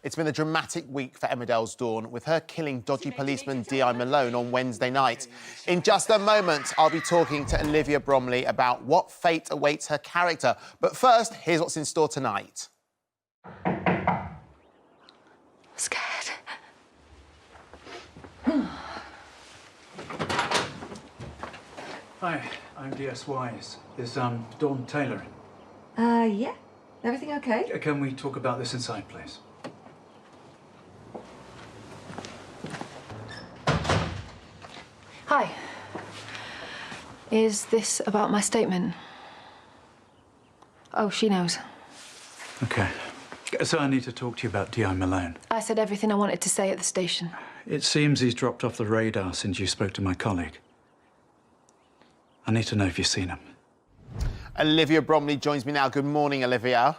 It's been a dramatic week for Emmerdale's Dawn, with her killing dodgy policeman D.I. Malone on Wednesday night. In just a moment, I'll be talking to Olivia Bromley about what fate awaits her character. But first, here's what's in store tonight. Scared. Hi, I'm DS Wise. Is Dawn Taylor in? Yeah. Everything okay? Can we talk about this inside, please? Hi. Is this about my statement? Oh, she knows. Okay. So I need to talk to you about D.I. Malone. I said everything I wanted to say at the station. It seems he's dropped off the radar since you spoke to my colleague. I need to know if you've seen him. Olivia Bromley joins me now. Good morning, Olivia.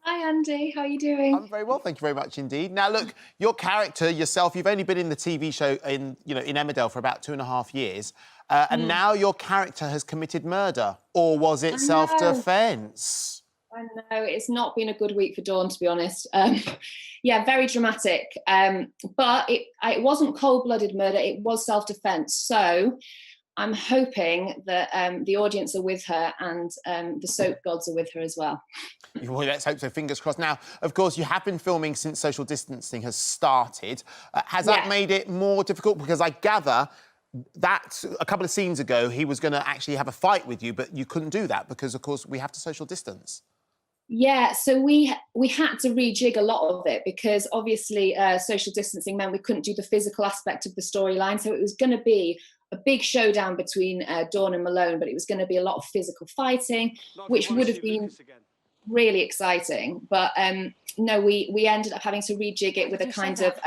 Hi, Andy. How are you doing? I'm very well, thank you very much indeed. Now, look, your character, yourself, you've only been in the TV show in Emmerdale for about 2.5 years, and now your character has committed murder. Or was it self-defence? I know, it's not been a good week for Dawn, to be honest. Yeah, very dramatic. But it wasn't cold-blooded murder, it was self-defence. So I'm hoping that the audience are with her and the soap gods are with her as well. Well, let's hope so, fingers crossed. Now, of course, you have been filming since social distancing has started. Has that made it more difficult? Because I gather that a couple of scenes ago, he was going to actually have a fight with you, but you couldn't do that because, of course, we have to social distance. Yeah, so we had to rejig a lot of it because obviously social distancing meant we couldn't do the physical aspect of the storyline. So it was going to be a big showdown between Dawn and Malone, but it was going to be a lot of physical fighting, which would have been really exciting. But no, we ended up having to rejig it with a kind of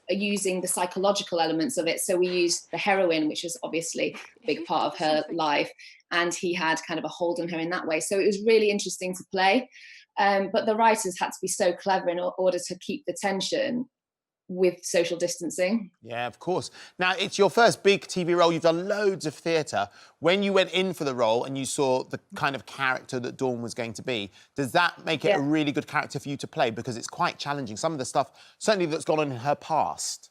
using the psychological elements of it. So we used the heroine, which is obviously a big part of her life, and he had kind of a hold on her in that way. So it was really interesting to play. But the writers had to be so clever in order to keep the tension with social distancing. Yeah, of course. Now, it's your first big TV role. You've done loads of theatre. When you went in for the role and you saw the kind of character that Dawn was going to be, does that make it a really good character for you to play? Because it's quite challenging. Some of the stuff, certainly that's gone on in her past.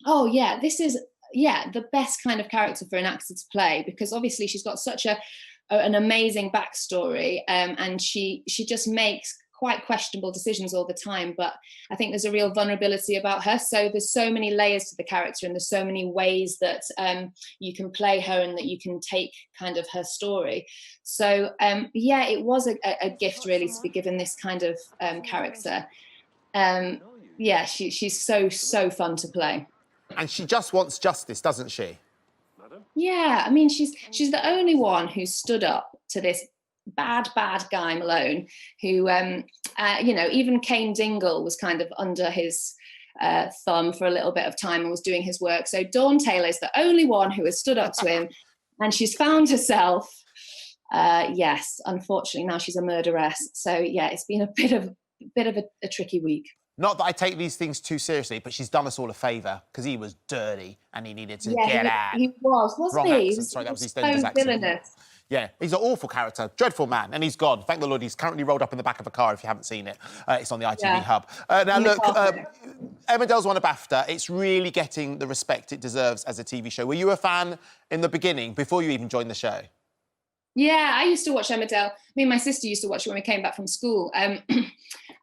Oh, yeah, this is, the best kind of character for an actor to play, because obviously she's got such an amazing backstory, and she just makes quite questionable decisions all the time, but I think there's a real vulnerability about her. So there's so many layers to the character and there's so many ways that you can play her and that you can take kind of her story. So yeah, it was a gift really to be given this kind of character. Yeah, she's so fun to play. And she just wants justice, doesn't she? Yeah, I mean, she's the only one who stood up to this bad guy Malone, who even Kane Dingle was kind of under his thumb for a little bit of time and was doing his work. So Dawn Taylor is the only one who has stood up to him, and she's found herself. Yes, unfortunately now she's a murderess. So yeah, it's been a bit of a tricky week. Not that I take these things too seriously, but she's done us all a favour because he was dirty and he needed to get out. He wasn't he? Sorry, that was his so accent. villainous. Yeah, he's an awful character, dreadful man, and he's gone. Thank the Lord, he's currently rolled up in the back of a car, if you haven't seen it. It's on the ITV hub. Now, look, Emmerdale's won a BAFTA. It's really getting the respect it deserves as a TV show. Were you a fan in the beginning, before you even joined the show? Yeah, I used to watch Emmerdale. Me and my sister used to watch it when we came back from school. Yeah,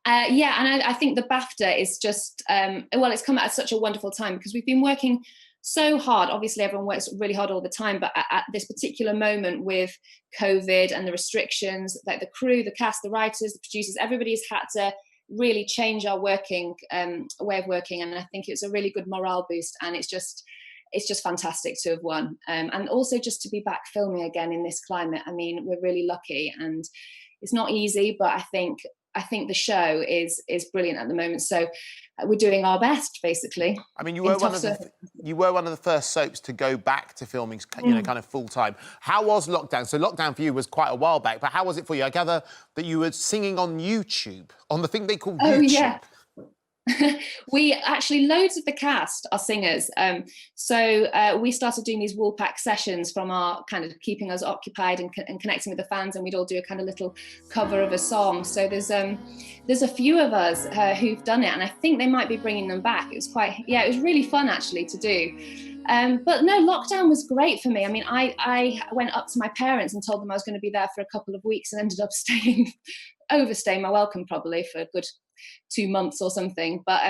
and I think the BAFTA is just, it's come at such a wonderful time because we've been working so hard. Obviously, everyone works really hard all the time, but at this particular moment with COVID and the restrictions, like the crew, the cast, the writers, the producers, everybody's had to really change our working way of working. And I think it's a really good morale boost. And it's just fantastic to have won. And also just to be back filming again in this climate. I mean, we're really lucky and it's not easy, but I think the show is brilliant at the moment. So we're doing our best, basically. I mean, you were one of the first soaps to go back to filming, kind of full time. How was lockdown? So lockdown for you was quite a while back, but how was it for you? I gather that you were singing on YouTube, on the thing they call YouTube. Yeah. We actually, loads of the cast are singers. So we started doing these Woolpack sessions from our kind of keeping us occupied and connecting with the fans, and we'd all do a kind of little cover of a song. So there's a few of us who've done it, and I think they might be bringing them back. It was really fun actually to do. But no, lockdown was great for me. I mean, I went up to my parents and told them I was going to be there for a couple of weeks, and ended up overstaying my welcome probably for a good 2 months or something. But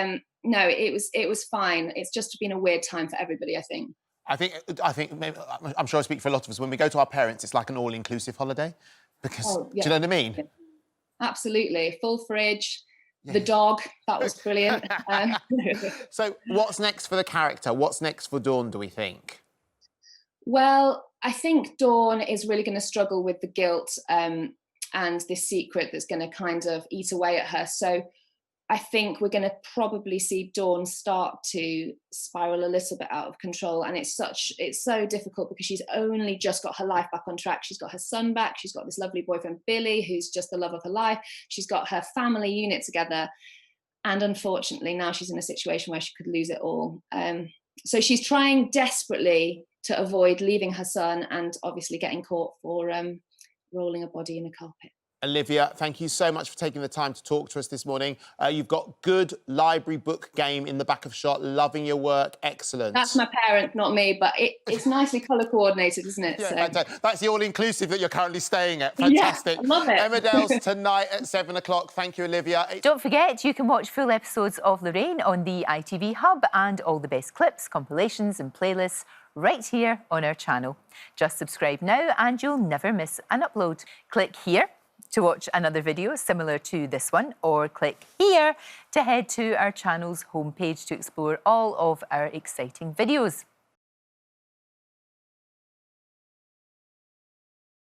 no, it was fine. It's just been a weird time for everybody, I think. I think maybe, I'm sure I speak for a lot of us. When we go to our parents, it's like an all-inclusive holiday, because do you know what I mean? Yeah. Absolutely, full fridge. The dog, that was brilliant. So what's next for the character? What's next for Dawn, do we think? Well, I think Dawn is really going to struggle with the guilt and this secret that's going to kind of eat away at her. So I think we're going to probably see Dawn start to spiral a little bit out of control. And it's so difficult because she's only just got her life back on track. She's got her son back. She's got this lovely boyfriend, Billy, who's just the love of her life. She's got her family unit together. And unfortunately, now she's in a situation where she could lose it all. So she's trying desperately to avoid leaving her son and obviously getting caught for rolling a body in a carpet. Olivia, thank you so much for taking the time to talk to us this morning. You've got good library book game in the back of shot. Loving your work. Excellent. That's my parents, not me, but it's nicely colour coordinated, isn't it? Yeah, So. that's the all-inclusive that you're currently staying at. Fantastic. Yeah, I love it. Emmerdale's tonight at 7 o'clock. Thank you, Olivia. Don't forget, you can watch full episodes of Lorraine on the ITV Hub, and all the best clips, compilations and playlists right here on our channel. Just subscribe now and you'll never miss an upload. Click here to watch another video similar to this one, or click here to head to our channel's homepage to explore all of our exciting videos.